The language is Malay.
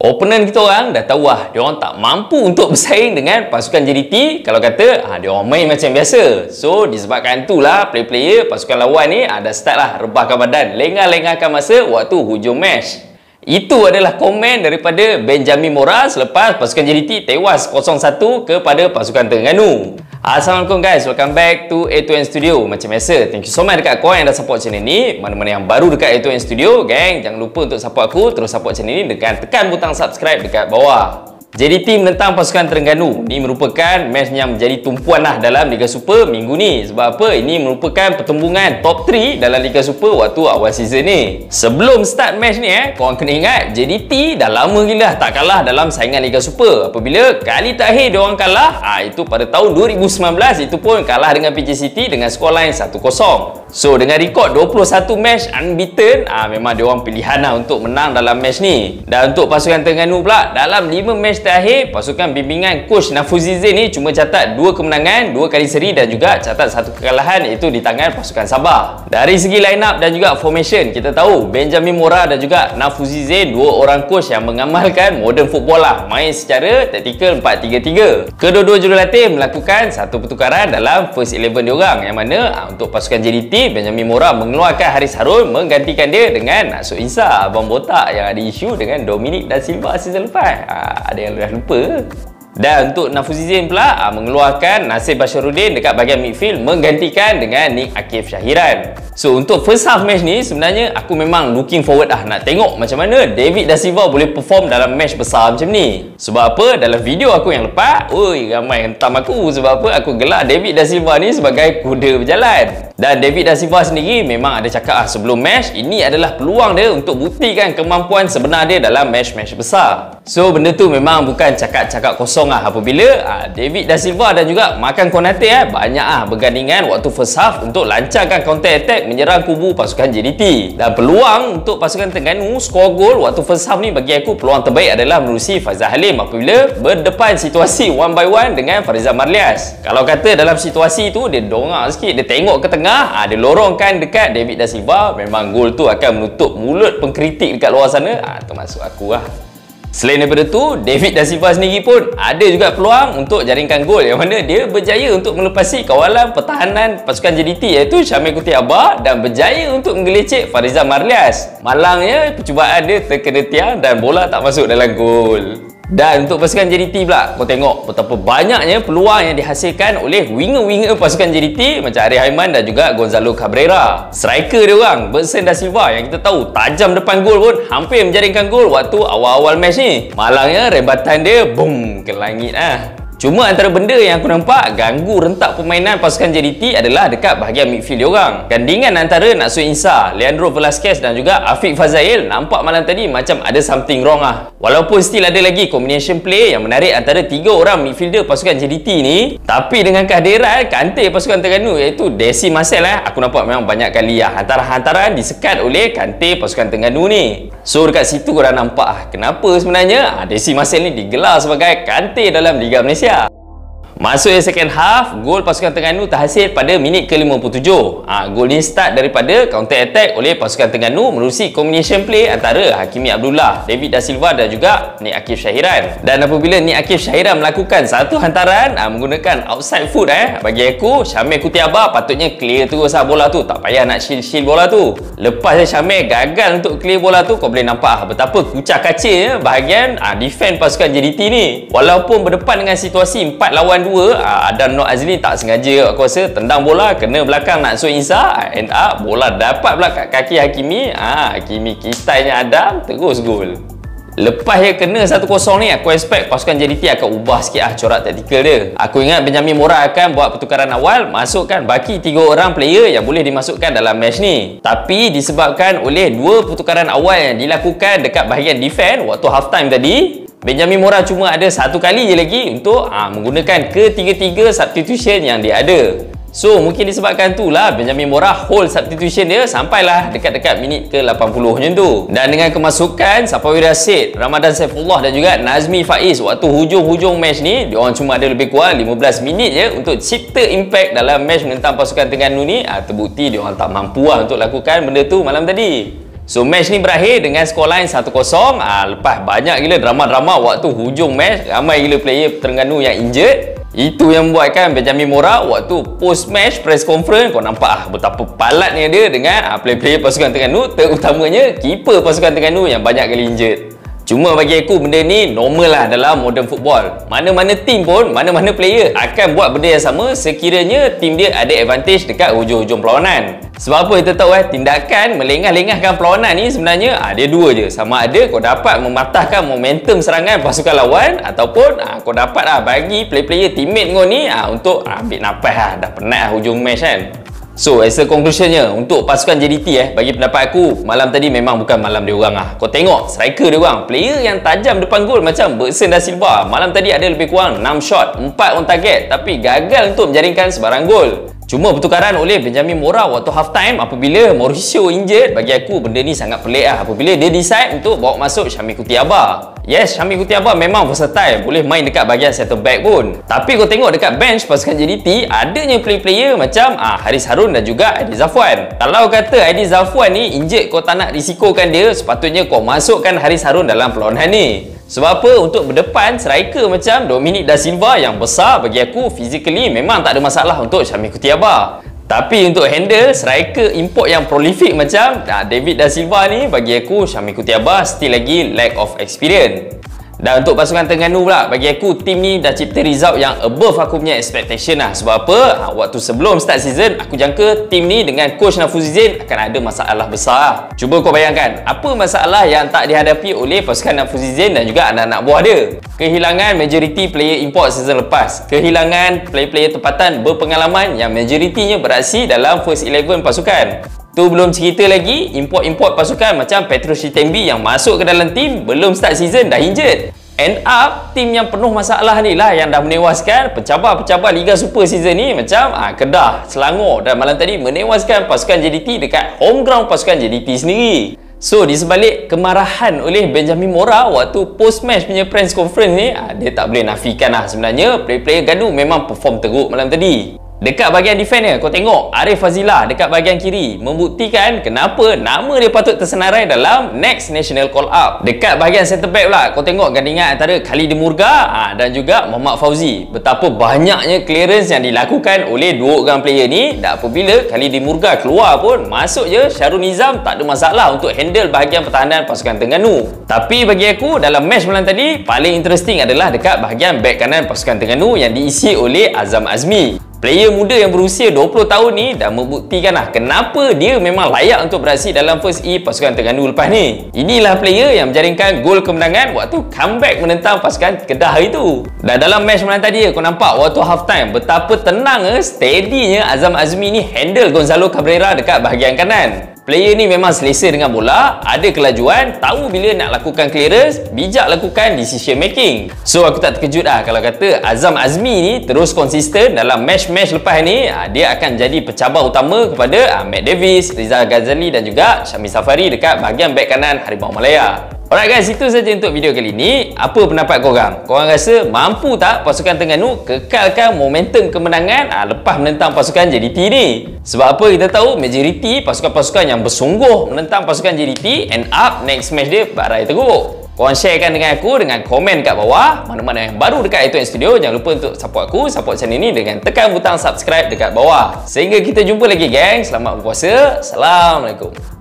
Opponent kita orang dah tahu dia orang tak mampu untuk bersaing dengan pasukan JDT. Kalau kata dia orang main macam biasa. So disebabkan itulah player-player pasukan lawan ni dah start lah rebahkan badan, lengah-lengahkan masa waktu hujung match. Itu adalah komen daripada Benjamin Mora selepas pasukan JDT tewas 0-1 kepada pasukan Terengganu. Assalamualaikum guys, welcome back to A2N Studio. Macam biasa, thank you so much dekat korang yang dah support channel ni. Mana-mana yang baru dekat A2N Studio, gang, jangan lupa untuk support aku. Terus support channel ni dengan tekan butang subscribe dekat bawah. JDT menentang pasukan Terengganu. Ini merupakan match yang menjadi tumpuan lah dalam Liga Super minggu ni. Sebab apa? Ini merupakan pertembungan top 3 dalam Liga Super waktu awal season ni. Sebelum start match ni korang kena ingat JDT dah lama gila tak kalah dalam saingan Liga Super. Apabila kali terakhir diorang kalah, itu pada tahun 2019, itu pun kalah dengan PJ City dengan skor line 1-0. So dengan rekod 21 match unbeaten, memang diorang pilihan lah untuk menang dalam match ni. Dan untuk pasukan Terengganu pula, dalam 5 match terakhir, pasukan bimbingan coach Nafuzi Zain ni cuma catat 2 kemenangan, 2 kali seri dan juga catat 1 kekalahan, iaitu di tangan pasukan Sabah. Dari segi line up dan juga formation, kita tahu Benjamin Mora dan juga Nafuzi Zain, 2 orang coach yang mengamalkan modern football lah, main secara taktikal 4-3-3. Kedua-dua jurulatih melakukan satu pertukaran dalam first 11 diorang, yang mana untuk pasukan JDT, Benjamin Mora mengeluarkan Haris Harun menggantikan dia dengan Nasuk Insah, abang botak yang ada isu dengan Dominic Da Silva season lepas. Ada yang dah lupa. Dan untuk Nafuzi Zain pula mengeluarkan Nasir Basharuddin dekat bahagian midfield menggantikan dengan Nick Akif Syahiran. So untuk first half match ni sebenarnya aku memang looking forward nak tengok macam mana David Da Silva boleh perform dalam match besar macam ni. Sebab apa? Dalam video aku yang lepas, ramai hentam aku. Sebab apa? Aku gelar David Da Silva ni sebagai kuda berjalan. Dan David Da Silva sendiri memang ada cakap sebelum match, ini adalah peluang dia untuk buktikan kemampuan sebenar dia dalam match-match besar. So benda tu memang bukan cakap-cakap kosong apabila David Da Silva dan juga Makan Konate banyak bergandingan waktu first half untuk lancarkan counter attack menyerang kubu pasukan JDT. Dan peluang untuk pasukan Terengganu skor gol waktu first half ni bagi aku peluang terbaik adalah menerusi Faizal Halim apabila berdepan situasi 1 by 1 dengan Farizal Marlias. Kalau kata dalam situasi tu dia dongak sikit, dia tengok ke tengah, dia lorongkan dekat David Da Silva, memang gol tu akan menutup mulut pengkritik dekat luar sana, termasuk aku lah. Selain daripada tu, David Da Silva sendiri pun ada juga peluang untuk jaringkan gol, yang mana dia berjaya untuk melepasi kawalan pertahanan pasukan JDT iaitu Syamil Kutiaba dan berjaya untuk menggelecek Farizal Marlias. Malangnya percubaan dia terkena tiang dan bola tak masuk dalam gol. Dan untuk pasukan JDT pula, kau tengok betapa banyaknya peluang yang dihasilkan oleh winger-winger pasukan JDT macam Ari Haiman dan juga Gonzalo Cabrera. Striker dia orang, Bersen Da Silva, yang kita tahu tajam depan gol pun hampir menjaringkan gol waktu awal-awal match ni. Malangnya rebatan dia boom ke langit Cuma antara benda yang aku nampak ganggu rentak permainan pasukan JDT adalah dekat bahagian midfield diorang. Gandingan antara Nasuk Insah, Leandro Velasquez dan juga Afiq Fazail nampak malam tadi macam ada something wrong Walaupun still ada lagi combination play yang menarik antara 3 orang midfielder pasukan JDT ni, tapi dengan kehadiran kantil pasukan Terengganu iaitu Desi Marcel aku nampak memang banyak kali hantaran-hantaran disekat oleh kantil pasukan Terengganu ni. So dekat situ korang nampak kenapa sebenarnya Desi Marcel ni digelar sebagai kantil dalam Liga Malaysia. Masuk second half, gol pasukan Terengganu terhasil pada minit ke-57. Gol ni start daripada counter attack oleh pasukan Terengganu menerusi combination play antara Hakimi Abdullah, David Da Silva dan juga Nick Akif Syahiran. Dan apabila Nick Akif Syahiran melakukan satu hantaran menggunakan outside foot, bagi aku Syamil Kutiaba patutnya clear terus bola tu, tak payah nak shield bola tu. Lepas Syamil gagal untuk clear bola tu, kau boleh nampak betapa kucak kacirnya bahagian defend pasukan JDT ni. Walaupun berdepan dengan situasi 4 lawan 2, Adam Nur Azli tak sengaja aku rasa tendang bola kena belakang Nasuk Insah, end up bola dapat pula kat kaki Hakimi. Hakimi kitainya Adam, terus gol. Lepas dia kena 1-0 ni, aku expect pasukan JDT akan ubah sikit corak taktikal dia. Aku ingat Benjamin Mora akan buat pertukaran awal, masukkan baki 3 orang player yang boleh dimasukkan dalam match ni. Tapi disebabkan oleh 2 pertukaran awal yang dilakukan dekat bahagian defense waktu half time tadi, Benjamin Mora cuma ada 1 kali je lagi untuk menggunakan ketiga-tiga substitution yang dia ada. So mungkin disebabkan itulah Benjamin Mora hold substitution dia sampailah dekat-dekat minit ke-80 macam tu. Dan dengan kemasukan Safawi Rashid, Ramadan Saifullah dan juga Nazmi Faiz waktu hujung-hujung match ni, diorang cuma ada lebih kurang 15 minit je untuk cipta impact dalam match menentang pasukan Terengganu ni. Terbukti diorang tak mampu untuk lakukan benda tu malam tadi. So match ni berakhir dengan scoreline 1-0. Lepas banyak gila drama-drama waktu hujung match, ramai gila player Terengganu yang injured. Itu yang membuatkan Benjamin Mora waktu post match press conference, kau nampak betapa palatnya dia dengan player-player pasukan Terengganu, terutamanya keeper pasukan Terengganu yang banyak kali injured. Cuma bagi aku benda ni normal lah dalam modern football. Mana-mana team pun, mana-mana player akan buat benda yang sama sekiranya team dia ada advantage dekat hujung-hujung perlawanan. Sebab apa kita tahu tindakan melengah-lengahkan perlawanan ni sebenarnya dia dua je. Sama ada kau dapat mematahkan momentum serangan pasukan lawan, ataupun kau dapat bagi player-player teammate kau ni untuk ambil nafas dah penat hujung match kan. So, as a conclusionnya, untuk pasukan JDT bagi pendapat aku, malam tadi memang bukan malam dia orang Kau tengok striker dia orang, player yang tajam depan gol macam Bergson da Silva. Malam tadi ada lebih kurang 6 shot, 4 on target, tapi gagal untuk menjaringkan sebarang gol. Cuma pertukaran oleh Benjamin Mora waktu half time apabila Mauricio injured, bagi aku benda ni sangat pelik apabila dia decide untuk bawa masuk Syami Kutiaba. Yes, Syami Kutiaba memang versatile, boleh main dekat bahagian center back pun. Tapi kau tengok dekat bench pasukan JDT, adanya player-player macam Haris Harun dan juga Aidi Zafwan. Kalau kata Aidi Zafwan ni injured, kau tak nak risikokan dia, sepatutnya kau masukkan Haris Harun dalam perlawanan ni. Sebab apa? Untuk berdepan striker macam Dominic da Silva yang besar, bagi aku physically memang tak ada masalah untuk Syami Kutiaba. Tapi untuk handle striker import yang prolific macam David da Silva ni, bagi aku Syami Kutiaba still lagi lack of experience. Dan untuk pasukan Terengganu pula, bagi aku tim ni dah cipta result yang above aku punya expectation Sebab apa? Waktu sebelum start season, aku jangka tim ni dengan coach Nafuzizin akan ada masalah besar. Cuba kau bayangkan, apa masalah yang tak dihadapi oleh pasukan Nafuzizin dan juga anak-anak buah dia? Kehilangan majoriti player import season lepas, kehilangan player-player tempatan berpengalaman yang majoritinya beraksi dalam first 11 pasukan. Tu belum cerita lagi import-import pasukan macam Petrus Chitembi yang masuk ke dalam tim belum start season dah injured. End up tim yang penuh masalah ni lah yang dah menewaskan pencabar-pencabar Liga Super season ni macam Kedah, Selangor, dan malam tadi menewaskan pasukan JDT dekat home ground pasukan JDT sendiri. So di sebalik kemarahan oleh Benjamin Mora waktu post match punya press conference ni, dia tak boleh nafikan sebenarnya player-player gaduh memang perform teruk malam tadi. Dekat bahagian defense dia, kau tengok Arif Fazilah dekat bahagian kiri membuktikan kenapa nama dia patut tersenarai dalam next national call up. Dekat bahagian center back pula, kau tengok gandingan antara Khalid Murga dan juga Muhammad Fauzi. Betapa banyaknya clearance yang dilakukan oleh dua orang player ni, dan apabila Khalid Murga keluar pun, masuk je Syarul Nizam tak ada masalah untuk handle bahagian pertahanan pasukan Terengganu. Tapi bagi aku dalam match malam tadi, paling interesting adalah dekat bahagian back kanan pasukan Terengganu yang diisi oleh Azam Azmi. Player muda yang berusia 20 tahun ni dah membuktikan kenapa dia memang layak untuk beraksi dalam first E pasukan Terengganu lepas ni. Inilah player yang menjaringkan gol kemenangan waktu comeback menentang pasukan Kedah itu. Dan dalam match malam tadi, kau nampak waktu half time betapa tenang steadynya Azam Azmi ni handle Gonzalo Cabrera dekat bahagian kanan. Player ni memang selesa dengan bola, ada kelajuan, tahu bila nak lakukan clearance, bijak lakukan decision making. So aku tak terkejut kalau kata Azam Azmi ni terus konsisten dalam match-match lepas ni, dia akan jadi pencabar utama kepada Matt Davis, Rizal Ghazali dan juga Syami Safari dekat bahagian back kanan Harimau Malaya. Alright guys, itu saja untuk video kali ini. Apa pendapat korang? Korang rasa mampu tak pasukan Terengganu kekalkan momentum kemenangan lepas menentang pasukan JDT ni? Sebab apa kita tahu majoriti pasukan-pasukan yang bersungguh menentang pasukan JDT end up next match dia barai teruk. Korang sharekan dengan aku dengan komen kat bawah. Mana-mana yang baru dekat A2M Studio, jangan lupa untuk support aku, support channel ni dengan tekan butang subscribe dekat bawah. Sehingga kita jumpa lagi geng. Selamat berpuasa. Assalamualaikum.